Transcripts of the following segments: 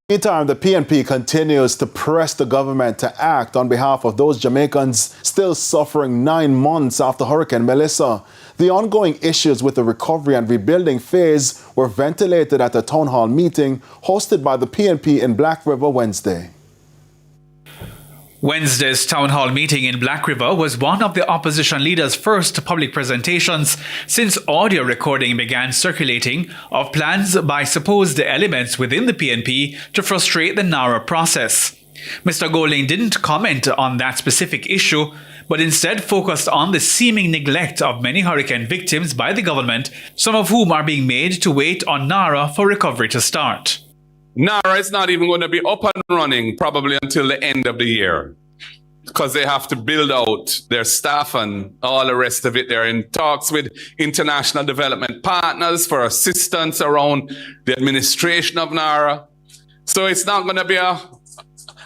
Meantime, the PNP continues to press the government to act on behalf of those Jamaicans still suffering 9 months after Hurricane Melissa. The ongoing issues with the recovery and rebuilding phase were ventilated at a town hall meeting hosted by the PNP in Black River Wednesday. Wednesday's town hall meeting in Black River was one of the opposition leaders' first public presentations since audio recording began circulating of plans by supposed elements within the PNP to frustrate the NARA process. Mr. Golding didn't comment on that specific issue, but instead focused on the seeming neglect of many hurricane victims by the government, some of whom are being made to wait on NARA for recovery to start. NARA is not even going to be up and running probably until the end of the year because they have to build out their staff and all the rest of it. They're in talks with international development partners for assistance around the administration of NARA. So it's not going to be a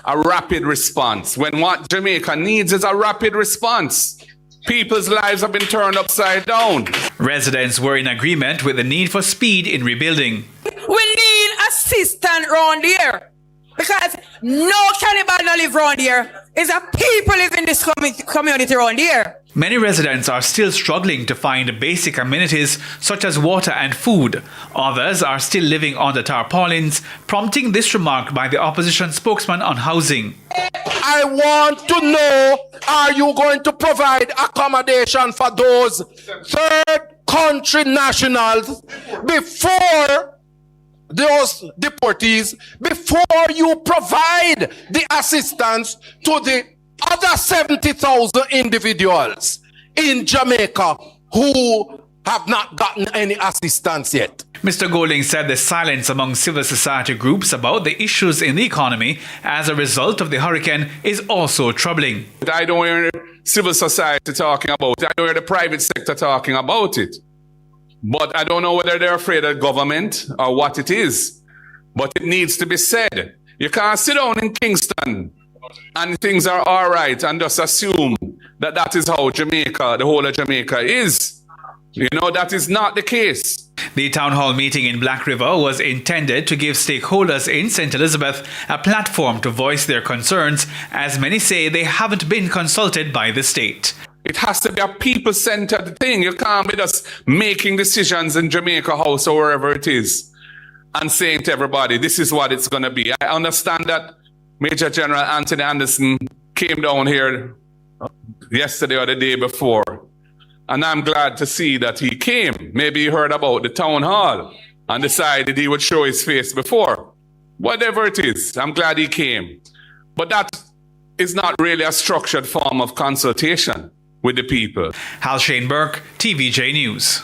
rapid response when what Jamaica needs is a rapid response. People's lives have been turned upside down. Residents were in agreement with the need for speed in rebuilding. We need assistance around here because no cannibal no live around here. It's a people live in this community around here. Many residents are still struggling to find basic amenities such as water and food. Others are still living under tarpaulins, prompting this remark by the opposition spokesman on housing. I want to know, are you going to provide accommodation for those third country nationals before those deportees, before you provide the assistance to the other 70,000 individuals in Jamaica who have not gotten any assistance yet? Mr. Golding said the silence among civil society groups about the issues in the economy as a result of the hurricane is also troubling. I don't hear civil society talking about it. I don't hear the private sector talking about it. But I don't know whether they're afraid of government or what it is. But it needs to be said. You can't sit down in Kingston and things are all right and just assume that that is how Jamaica, the whole of Jamaica is. You know, that is not the case. The town hall meeting in Black River was intended to give stakeholders in St. Elizabeth a platform to voice their concerns, as many say they haven't been consulted by the state. It has to be a people-centered thing. You can't be just making decisions in Jamaica House or wherever it is and saying to everybody, this is what it's going to be. I understand that Major General Anthony Anderson came down here yesterday or the day before. And I'm glad to see that he came. Maybe he heard about the town hall and decided he would show his face before. Whatever it is, I'm glad he came. But that is not really a structured form of consultation with the people. Hal Shane Burke, TVJ News.